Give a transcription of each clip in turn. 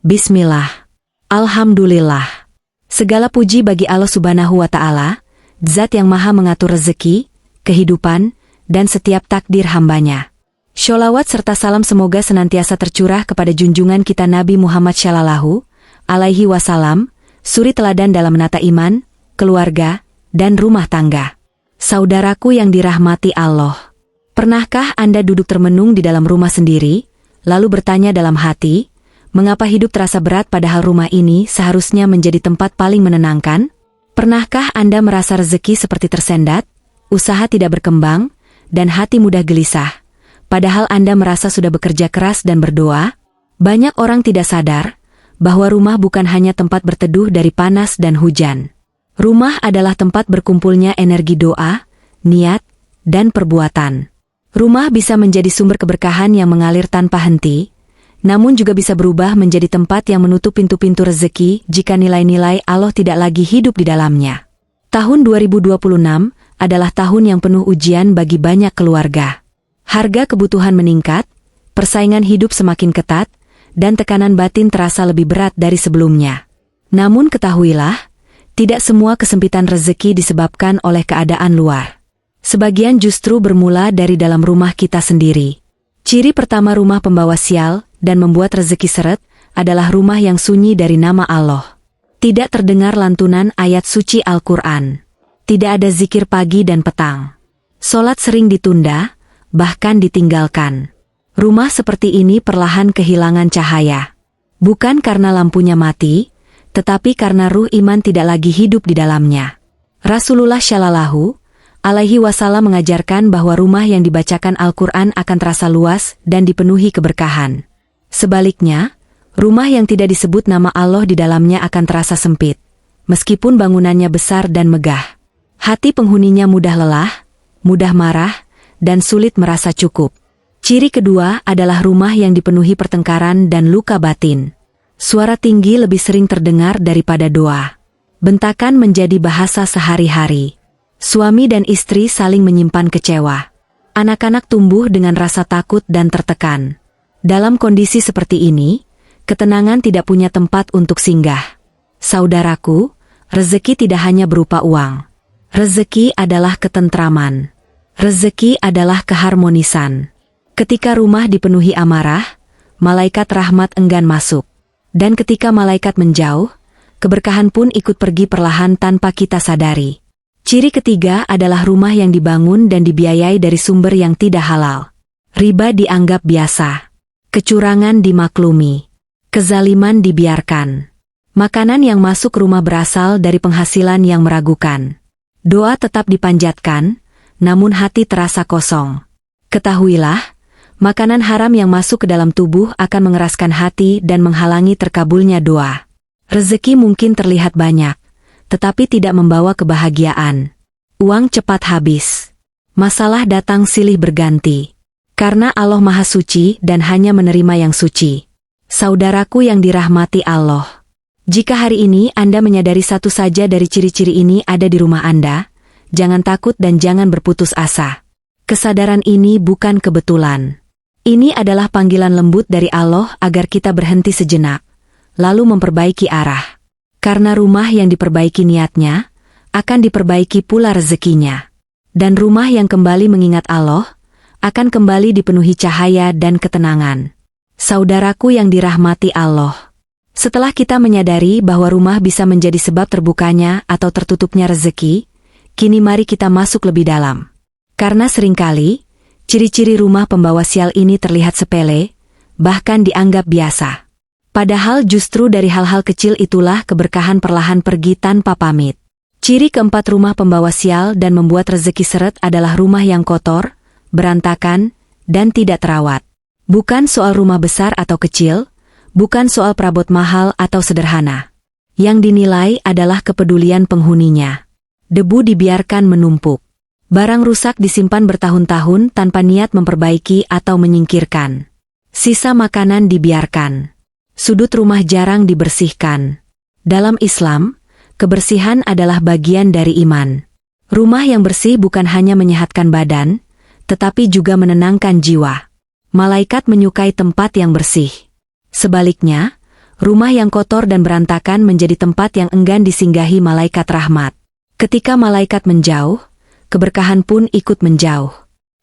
Bismillah. Alhamdulillah. Segala puji bagi Allah Subhanahu wa Ta'ala, Zat yang Maha mengatur rezeki, kehidupan, dan setiap takdir hambanya. Sholawat serta salam semoga senantiasa tercurah kepada junjungan kita Nabi Muhammad Shallallahu Alaihi Wasallam, suri teladan dalam menata iman, keluarga, dan rumah tangga. Saudaraku yang dirahmati Allah, pernahkah Anda duduk termenung di dalam rumah sendiri, lalu bertanya dalam hati, mengapa hidup terasa berat padahal rumah ini seharusnya menjadi tempat paling menenangkan? Pernahkah Anda merasa rezeki seperti tersendat, usaha tidak berkembang, dan hati mudah gelisah, padahal Anda merasa sudah bekerja keras dan berdoa? Banyak orang tidak sadar bahwa rumah bukan hanya tempat berteduh dari panas dan hujan. Rumah adalah tempat berkumpulnya energi doa, niat, dan perbuatan. Rumah bisa menjadi sumber keberkahan yang mengalir tanpa henti, namun juga bisa berubah menjadi tempat yang menutup pintu-pintu rezeki jika nilai-nilai Allah tidak lagi hidup di dalamnya. Tahun 2026 adalah tahun yang penuh ujian bagi banyak keluarga. Harga kebutuhan meningkat, persaingan hidup semakin ketat, dan tekanan batin terasa lebih berat dari sebelumnya. Namun ketahuilah, tidak semua kesempitan rezeki disebabkan oleh keadaan luar. Sebagian justru bermula dari dalam rumah kita sendiri. Ciri pertama rumah pembawa sial dan membuat rezeki seret adalah rumah yang sunyi dari nama Allah. Tidak terdengar lantunan ayat suci Al-Quran. Tidak ada zikir pagi dan petang. Solat sering ditunda, bahkan ditinggalkan. Rumah seperti ini perlahan kehilangan cahaya. Bukan karena lampunya mati, tetapi karena ruh iman tidak lagi hidup di dalamnya. Rasulullah Shallallahu Alaihi Wasallam mengajarkan bahwa rumah yang dibacakan Al-Quran akan terasa luas dan dipenuhi keberkahan. Sebaliknya, rumah yang tidak disebut nama Allah di dalamnya akan terasa sempit, meskipun bangunannya besar dan megah. Hati penghuninya mudah lelah, mudah marah, dan sulit merasa cukup. Ciri kedua adalah rumah yang dipenuhi pertengkaran dan luka batin. Suara tinggi lebih sering terdengar daripada doa. Bentakan menjadi bahasa sehari-hari. Suami dan istri saling menyimpan kecewa. Anak-anak tumbuh dengan rasa takut dan tertekan. Dalam kondisi seperti ini, ketenangan tidak punya tempat untuk singgah. Saudaraku, rezeki tidak hanya berupa uang. Rezeki adalah ketentraman. Rezeki adalah keharmonisan. Ketika rumah dipenuhi amarah, malaikat rahmat enggan masuk. Dan ketika malaikat menjauh, keberkahan pun ikut pergi perlahan tanpa kita sadari. Ciri ketiga adalah rumah yang dibangun dan dibiayai dari sumber yang tidak halal. Riba dianggap biasa. Kecurangan dimaklumi. Kezaliman dibiarkan. Makanan yang masuk rumah berasal dari penghasilan yang meragukan. Doa tetap dipanjatkan, namun hati terasa kosong. Ketahuilah, makanan haram yang masuk ke dalam tubuh akan mengeraskan hati dan menghalangi terkabulnya doa. Rezeki mungkin terlihat banyak, tetapi tidak membawa kebahagiaan. Uang cepat habis. Masalah datang silih berganti. Karena Allah Maha Suci dan hanya menerima yang suci. Saudaraku yang dirahmati Allah, jika hari ini Anda menyadari satu saja dari ciri-ciri ini ada di rumah Anda, jangan takut dan jangan berputus asa. Kesadaran ini bukan kebetulan. Ini adalah panggilan lembut dari Allah agar kita berhenti sejenak, lalu memperbaiki arah. Karena rumah yang diperbaiki niatnya, akan diperbaiki pula rezekinya. Dan rumah yang kembali mengingat Allah, akan kembali dipenuhi cahaya dan ketenangan. Saudaraku yang dirahmati Allah, setelah kita menyadari bahwa rumah bisa menjadi sebab terbukanya atau tertutupnya rezeki, kini mari kita masuk lebih dalam. Karena seringkali, ciri-ciri rumah pembawa sial ini terlihat sepele, bahkan dianggap biasa. Padahal justru dari hal-hal kecil itulah keberkahan perlahan pergi tanpa pamit. Ciri keempat rumah pembawa sial dan membuat rezeki seret adalah rumah yang kotor, berantakan, dan tidak terawat. Bukan soal rumah besar atau kecil, bukan soal perabot mahal atau sederhana. Yang dinilai adalah kepedulian penghuninya. Debu dibiarkan menumpuk. Barang rusak disimpan bertahun-tahun tanpa niat memperbaiki atau menyingkirkan. Sisa makanan dibiarkan. Sudut rumah jarang dibersihkan. Dalam Islam, kebersihan adalah bagian dari iman. Rumah yang bersih bukan hanya menyehatkan badan, tetapi juga menenangkan jiwa. Malaikat menyukai tempat yang bersih. Sebaliknya, rumah yang kotor dan berantakan menjadi tempat yang enggan disinggahi malaikat rahmat. Ketika malaikat menjauh, keberkahan pun ikut menjauh.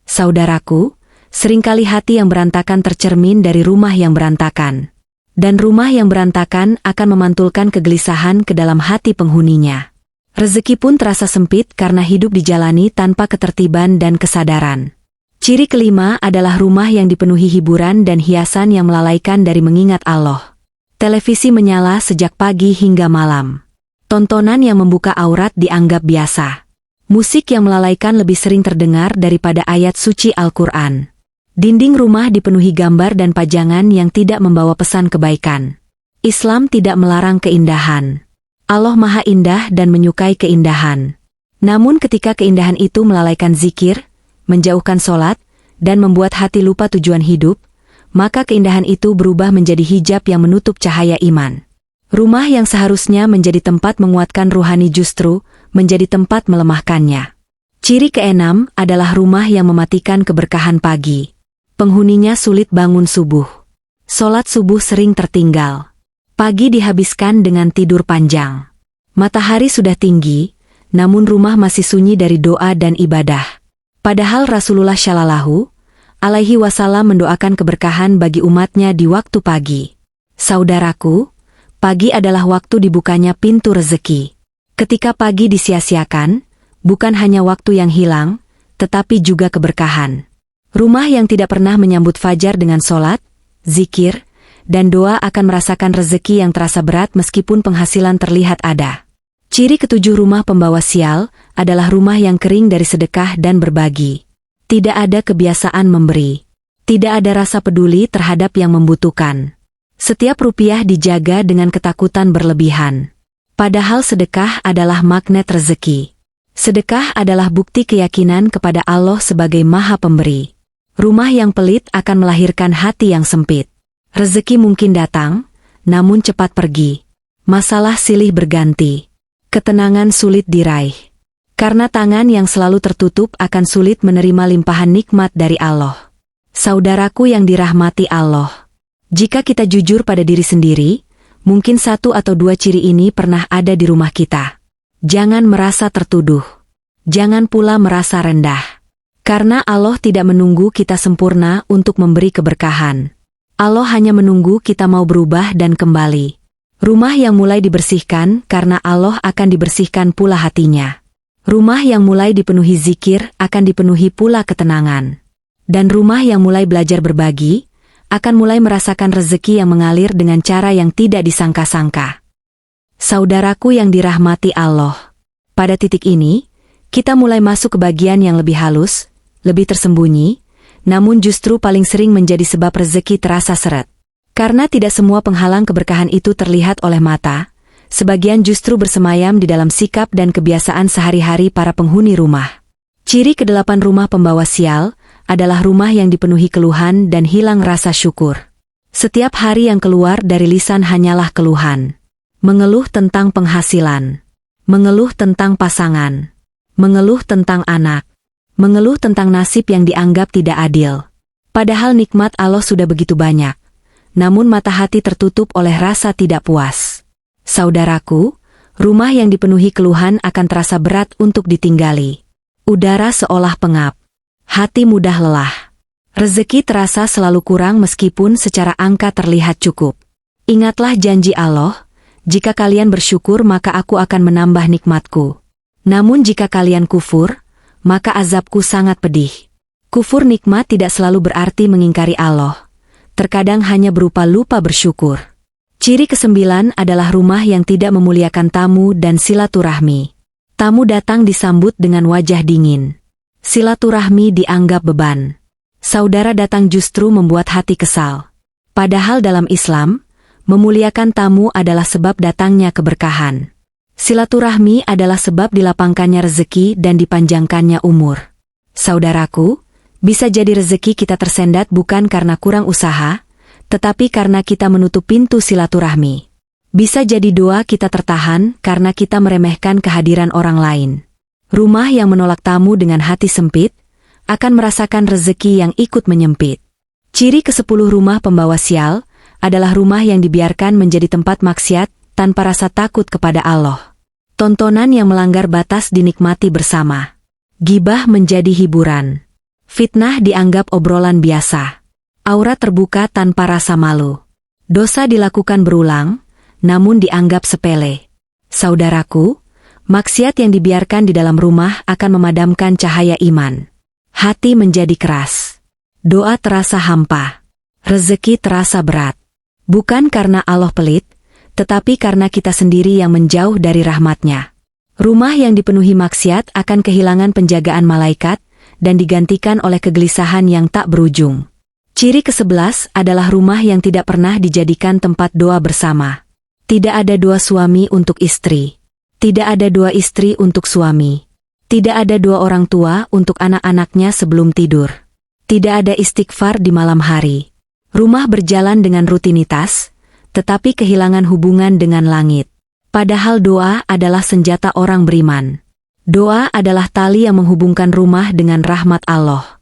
Saudaraku, seringkali hati yang berantakan tercermin dari rumah yang berantakan. Dan rumah yang berantakan akan memantulkan kegelisahan ke dalam hati penghuninya. Rezeki pun terasa sempit karena hidup dijalani tanpa ketertiban dan kesadaran. Ciri kelima adalah rumah yang dipenuhi hiburan dan hiasan yang melalaikan dari mengingat Allah. Televisi menyala sejak pagi hingga malam. Tontonan yang membuka aurat dianggap biasa. Musik yang melalaikan lebih sering terdengar daripada ayat suci Al-Quran. Dinding rumah dipenuhi gambar dan pajangan yang tidak membawa pesan kebaikan. Islam tidak melarang keindahan. Allah Maha Indah dan menyukai keindahan. Namun ketika keindahan itu melalaikan zikir, menjauhkan sholat, dan membuat hati lupa tujuan hidup, maka keindahan itu berubah menjadi hijab yang menutup cahaya iman. Rumah yang seharusnya menjadi tempat menguatkan ruhani justru menjadi tempat melemahkannya. Ciri keenam adalah rumah yang mematikan keberkahan pagi. Penghuninya sulit bangun subuh. Sholat subuh sering tertinggal. Pagi dihabiskan dengan tidur panjang. Matahari sudah tinggi, namun rumah masih sunyi dari doa dan ibadah. Padahal Rasulullah Shallallahu Alaihi Wasallam mendoakan keberkahan bagi umatnya di waktu pagi. Saudaraku, pagi adalah waktu dibukanya pintu rezeki. Ketika pagi disia-siakan, bukan hanya waktu yang hilang, tetapi juga keberkahan. Rumah yang tidak pernah menyambut fajar dengan sholat, zikir, dan doa akan merasakan rezeki yang terasa berat meskipun penghasilan terlihat ada. Ciri ketujuh rumah pembawa sial adalah rumah yang kering dari sedekah dan berbagi. Tidak ada kebiasaan memberi. Tidak ada rasa peduli terhadap yang membutuhkan. Setiap rupiah dijaga dengan ketakutan berlebihan. Padahal sedekah adalah magnet rezeki. Sedekah adalah bukti keyakinan kepada Allah sebagai Maha Pemberi. Rumah yang pelit akan melahirkan hati yang sempit. Rezeki mungkin datang, namun cepat pergi. Masalah silih berganti. Ketenangan sulit diraih. Karena tangan yang selalu tertutup akan sulit menerima limpahan nikmat dari Allah. Saudaraku yang dirahmati Allah. Jika kita jujur pada diri sendiri, mungkin satu atau dua ciri ini pernah ada di rumah kita. Jangan merasa tertuduh. Jangan pula merasa rendah. Karena Allah tidak menunggu kita sempurna untuk memberi keberkahan. Allah hanya menunggu kita mau berubah dan kembali. Rumah yang mulai dibersihkan karena Allah akan dibersihkan pula hatinya. Rumah yang mulai dipenuhi zikir akan dipenuhi pula ketenangan. Dan rumah yang mulai belajar berbagi akan mulai merasakan rezeki yang mengalir dengan cara yang tidak disangka-sangka. Saudaraku yang dirahmati Allah. Pada titik ini, kita mulai masuk ke bagian yang lebih halus, lebih tersembunyi, namun justru paling sering menjadi sebab rezeki terasa seret. Karena tidak semua penghalang keberkahan itu terlihat oleh mata, sebagian justru bersemayam di dalam sikap dan kebiasaan sehari-hari para penghuni rumah. Ciri kedelapan rumah pembawa sial adalah rumah yang dipenuhi keluhan dan hilang rasa syukur. Setiap hari yang keluar dari lisan hanyalah keluhan. Mengeluh tentang penghasilan. Mengeluh tentang pasangan. Mengeluh tentang anak. Mengeluh tentang nasib yang dianggap tidak adil. Padahal nikmat Allah sudah begitu banyak. Namun mata hati tertutup oleh rasa tidak puas. Saudaraku, rumah yang dipenuhi keluhan akan terasa berat untuk ditinggali. Udara seolah pengap. Hati mudah lelah. Rezeki terasa selalu kurang meskipun secara angka terlihat cukup. Ingatlah janji Allah, jika kalian bersyukur maka aku akan menambah nikmatku. Namun jika kalian kufur, maka azabku sangat pedih. Kufur nikmat tidak selalu berarti mengingkari Allah. Terkadang hanya berupa lupa bersyukur. Ciri kesembilan adalah rumah yang tidak memuliakan tamu dan silaturahmi. Tamu datang disambut dengan wajah dingin. Silaturahmi dianggap beban. Saudara datang justru membuat hati kesal. Padahal dalam Islam, memuliakan tamu adalah sebab datangnya keberkahan. Silaturahmi adalah sebab dilapangkannya rezeki dan dipanjangkannya umur. Saudaraku, bisa jadi rezeki kita tersendat bukan karena kurang usaha, tetapi karena kita menutup pintu silaturahmi. Bisa jadi doa kita tertahan karena kita meremehkan kehadiran orang lain. Rumah yang menolak tamu dengan hati sempit akan merasakan rezeki yang ikut menyempit. Ciri ke-10 rumah pembawa sial adalah rumah yang dibiarkan menjadi tempat maksiat tanpa rasa takut kepada Allah. Tontonan yang melanggar batas dinikmati bersama. Gibah menjadi hiburan. Fitnah dianggap obrolan biasa. Aurat terbuka tanpa rasa malu. Dosa dilakukan berulang, namun dianggap sepele. Saudaraku, maksiat yang dibiarkan di dalam rumah akan memadamkan cahaya iman. Hati menjadi keras. Doa terasa hampa. Rezeki terasa berat. Bukan karena Allah pelit, tetapi karena kita sendiri yang menjauh dari rahmat-Nya. Rumah yang dipenuhi maksiat akan kehilangan penjagaan malaikat dan digantikan oleh kegelisahan yang tak berujung. Ciri ke-11 adalah rumah yang tidak pernah dijadikan tempat doa bersama. Tidak ada doa suami untuk istri. Tidak ada doa istri untuk suami. Tidak ada doa orang tua untuk anak-anaknya sebelum tidur. Tidak ada istighfar di malam hari. Rumah berjalan dengan rutinitas, tetapi kehilangan hubungan dengan langit. Padahal doa adalah senjata orang beriman. Doa adalah tali yang menghubungkan rumah dengan rahmat Allah.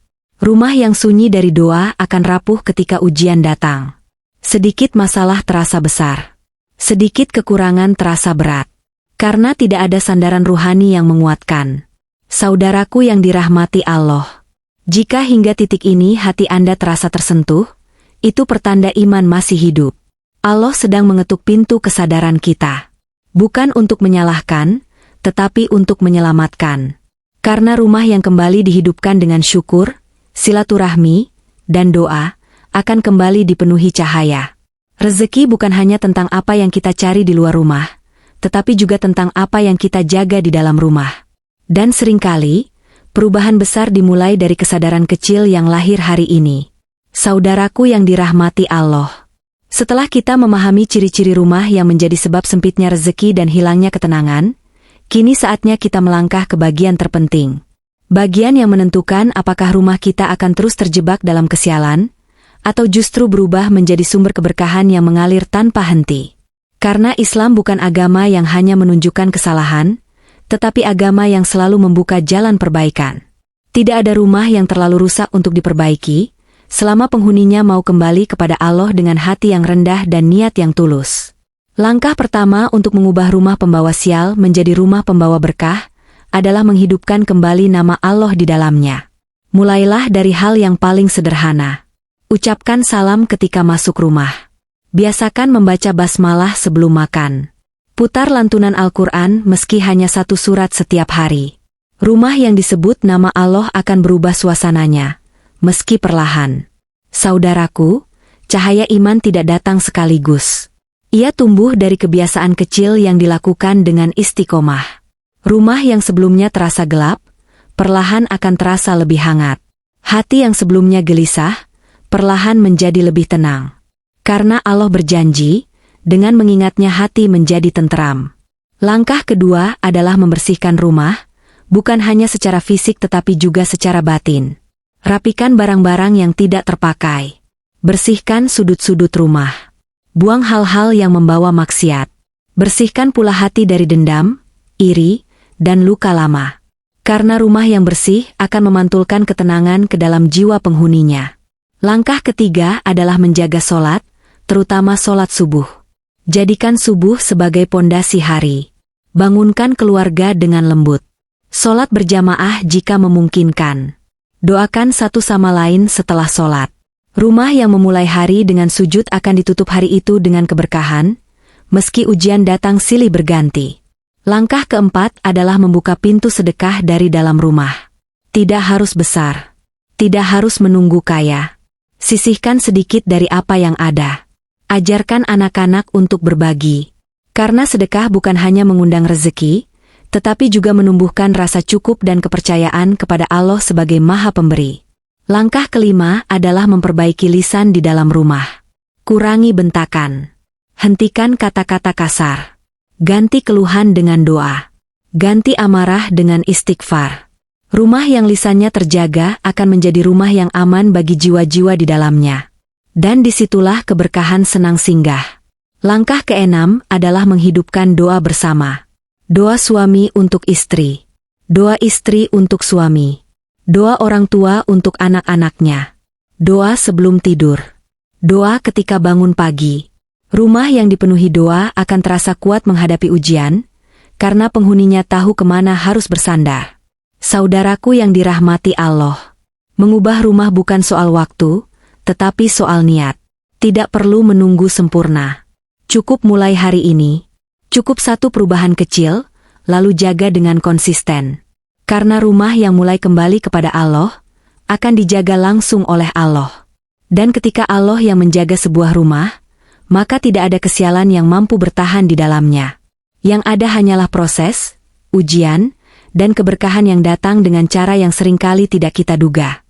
Rumah yang sunyi dari doa akan rapuh ketika ujian datang. Sedikit masalah terasa besar. Sedikit kekurangan terasa berat. Karena tidak ada sandaran ruhani yang menguatkan. Saudaraku yang dirahmati Allah. Jika hingga titik ini hati Anda terasa tersentuh, itu pertanda iman masih hidup. Allah sedang mengetuk pintu kesadaran kita. Bukan untuk menyalahkan, tetapi untuk menyelamatkan. Karena rumah yang kembali dihidupkan dengan syukur, silaturahmi, dan doa, akan kembali dipenuhi cahaya. Rezeki bukan hanya tentang apa yang kita cari di luar rumah, tetapi juga tentang apa yang kita jaga di dalam rumah. Dan seringkali, perubahan besar dimulai dari kesadaran kecil yang lahir hari ini. Saudaraku yang dirahmati Allah. Setelah kita memahami ciri-ciri rumah yang menjadi sebab sempitnya rezeki dan hilangnya ketenangan, kini saatnya kita melangkah ke bagian terpenting. Bagian yang menentukan apakah rumah kita akan terus terjebak dalam kesialan, atau justru berubah menjadi sumber keberkahan yang mengalir tanpa henti. Karena Islam bukan agama yang hanya menunjukkan kesalahan, tetapi agama yang selalu membuka jalan perbaikan. Tidak ada rumah yang terlalu rusak untuk diperbaiki, selama penghuninya mau kembali kepada Allah dengan hati yang rendah dan niat yang tulus. Langkah pertama untuk mengubah rumah pembawa sial menjadi rumah pembawa berkah, adalah menghidupkan kembali nama Allah di dalamnya. Mulailah dari hal yang paling sederhana. Ucapkan salam ketika masuk rumah. Biasakan membaca basmalah sebelum makan. Putar lantunan Al-Quran meski hanya satu surat setiap hari. Rumah yang disebut nama Allah akan berubah suasananya, meski perlahan. Saudaraku, cahaya iman tidak datang sekaligus. Ia tumbuh dari kebiasaan kecil yang dilakukan dengan istiqomah. Rumah yang sebelumnya terasa gelap, perlahan akan terasa lebih hangat. Hati yang sebelumnya gelisah, perlahan menjadi lebih tenang. Karena Allah berjanji, dengan mengingatnya hati menjadi tenteram. Langkah kedua adalah membersihkan rumah, bukan hanya secara fisik tetapi juga secara batin. Rapikan barang-barang yang tidak terpakai. Bersihkan sudut-sudut rumah. Buang hal-hal yang membawa maksiat. Bersihkan pula hati dari dendam, iri, dan luka lama. Karena rumah yang bersih akan memantulkan ketenangan ke dalam jiwa penghuninya. Langkah ketiga adalah menjaga sholat, terutama sholat subuh. Jadikan subuh sebagai pondasi hari. Bangunkan keluarga dengan lembut. Sholat berjamaah jika memungkinkan. Doakan satu sama lain setelah sholat. Rumah yang memulai hari dengan sujud akan ditutup hari itu dengan keberkahan, meski ujian datang silih berganti. Langkah keempat adalah membuka pintu sedekah dari dalam rumah. Tidak harus besar. Tidak harus menunggu kaya. Sisihkan sedikit dari apa yang ada. Ajarkan anak-anak untuk berbagi. Karena sedekah bukan hanya mengundang rezeki, tetapi juga menumbuhkan rasa cukup dan kepercayaan kepada Allah sebagai Maha Pemberi. Langkah kelima adalah memperbaiki lisan di dalam rumah. Kurangi bentakan. Hentikan kata-kata kasar. Ganti keluhan dengan doa. Ganti amarah dengan istighfar. Rumah yang lisannya terjaga akan menjadi rumah yang aman bagi jiwa-jiwa di dalamnya. Dan disitulah keberkahan senang singgah. Langkah keenam adalah menghidupkan doa bersama. Doa suami untuk istri. Doa istri untuk suami. Doa orang tua untuk anak-anaknya. Doa sebelum tidur. Doa ketika bangun pagi. Rumah yang dipenuhi doa akan terasa kuat menghadapi ujian, karena penghuninya tahu kemana harus bersandar. Saudaraku yang dirahmati Allah, mengubah rumah bukan soal waktu, tetapi soal niat. Tidak perlu menunggu sempurna. Cukup mulai hari ini. Cukup satu perubahan kecil, lalu jaga dengan konsisten. Karena rumah yang mulai kembali kepada Allah, akan dijaga langsung oleh Allah. Dan ketika Allah yang menjaga sebuah rumah, maka tidak ada kesialan yang mampu bertahan di dalamnya. Yang ada hanyalah proses, ujian, dan keberkahan yang datang dengan cara yang seringkali tidak kita duga.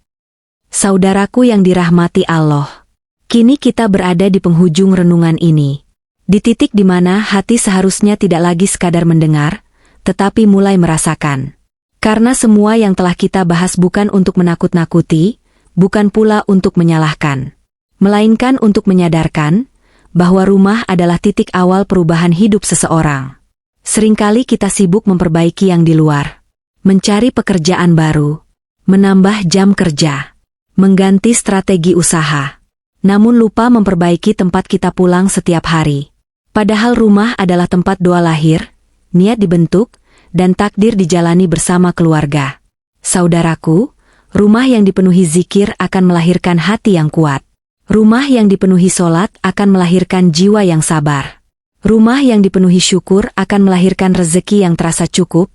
Saudaraku yang dirahmati Allah, kini kita berada di penghujung renungan ini. Di titik di mana hati seharusnya tidak lagi sekadar mendengar, tetapi mulai merasakan. Karena semua yang telah kita bahas bukan untuk menakut-nakuti, bukan pula untuk menyalahkan, melainkan untuk menyadarkan bahwa rumah adalah titik awal perubahan hidup seseorang. Seringkali kita sibuk memperbaiki yang di luar, mencari pekerjaan baru, menambah jam kerja, mengganti strategi usaha, namun lupa memperbaiki tempat kita pulang setiap hari. Padahal rumah adalah tempat doa lahir, niat dibentuk, dan takdir dijalani bersama keluarga. Saudaraku, rumah yang dipenuhi zikir akan melahirkan hati yang kuat. Rumah yang dipenuhi solat akan melahirkan jiwa yang sabar. Rumah yang dipenuhi syukur akan melahirkan rezeki yang terasa cukup,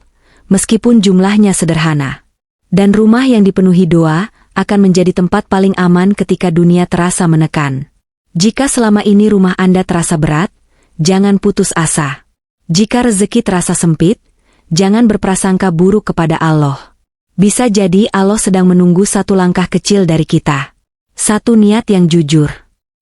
meskipun jumlahnya sederhana. Dan rumah yang dipenuhi doa akan menjadi tempat paling aman ketika dunia terasa menekan. Jika selama ini rumah Anda terasa berat, jangan putus asa. Jika rezeki terasa sempit, jangan berprasangka buruk kepada Allah. Bisa jadi Allah sedang menunggu satu langkah kecil dari kita. Satu niat yang jujur.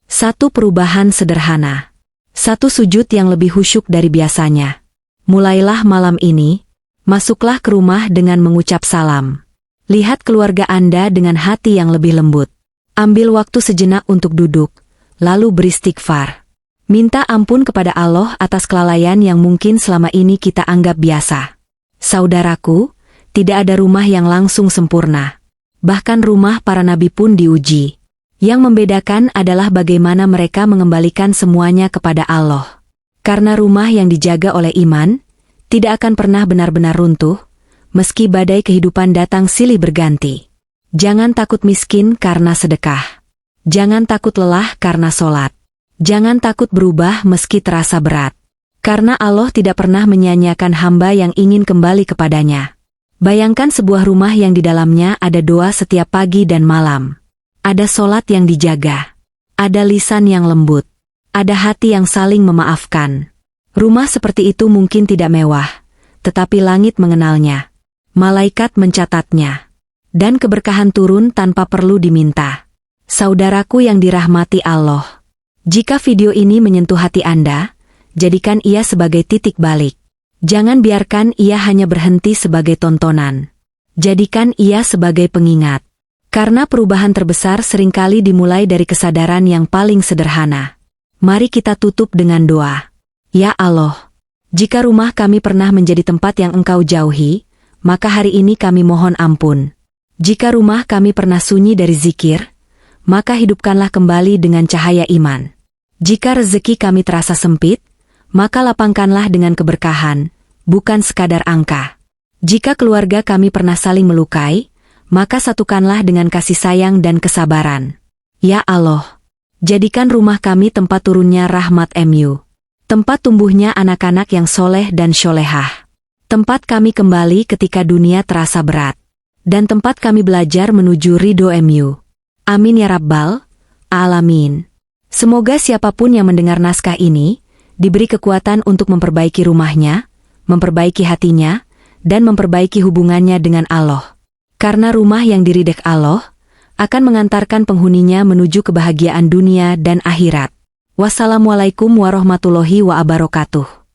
Satu perubahan sederhana. Satu sujud yang lebih khusyuk dari biasanya. Mulailah malam ini, masuklah ke rumah dengan mengucap salam. Lihat keluarga Anda dengan hati yang lebih lembut. Ambil waktu sejenak untuk duduk, lalu beristighfar. Minta ampun kepada Allah atas kelalaian yang mungkin selama ini kita anggap biasa. Saudaraku, tidak ada rumah yang langsung sempurna. Bahkan rumah para nabi pun diuji. Yang membedakan adalah bagaimana mereka mengembalikan semuanya kepada Allah. Karena rumah yang dijaga oleh iman, tidak akan pernah benar-benar runtuh, meski badai kehidupan datang silih berganti. Jangan takut miskin karena sedekah. Jangan takut lelah karena solat. Jangan takut berubah meski terasa berat. Karena Allah tidak pernah menyia-nyiakan hamba yang ingin kembali kepadanya. Bayangkan sebuah rumah yang di dalamnya ada doa setiap pagi dan malam. Ada solat yang dijaga. Ada lisan yang lembut. Ada hati yang saling memaafkan. Rumah seperti itu mungkin tidak mewah, tetapi langit mengenalnya. Malaikat mencatatnya. Dan keberkahan turun tanpa perlu diminta. Saudaraku yang dirahmati Allah, jika video ini menyentuh hati Anda, jadikan ia sebagai titik balik. Jangan biarkan ia hanya berhenti sebagai tontonan. Jadikan ia sebagai pengingat. Karena perubahan terbesar seringkali dimulai dari kesadaran yang paling sederhana. Mari kita tutup dengan doa. Ya Allah, jika rumah kami pernah menjadi tempat yang Engkau jauhi, maka hari ini kami mohon ampun. Jika rumah kami pernah sunyi dari zikir, maka hidupkanlah kembali dengan cahaya iman. Jika rezeki kami terasa sempit, maka lapangkanlah dengan keberkahan, bukan sekadar angka. Jika keluarga kami pernah saling melukai, maka satukanlah dengan kasih sayang dan kesabaran. Ya Allah, jadikan rumah kami tempat turunnya rahmat MU. Tempat tumbuhnya anak-anak yang soleh dan syolehah. Tempat kami kembali ketika dunia terasa berat. Dan tempat kami belajar menuju ridho MU. Amin ya Rabbal Alamin. Semoga siapapun yang mendengar naskah ini, diberi kekuatan untuk memperbaiki rumahnya, memperbaiki hatinya, dan memperbaiki hubungannya dengan Allah. Karena rumah yang diridhai Allah, akan mengantarkan penghuninya menuju kebahagiaan dunia dan akhirat. Wassalamualaikum warahmatullahi wabarakatuh.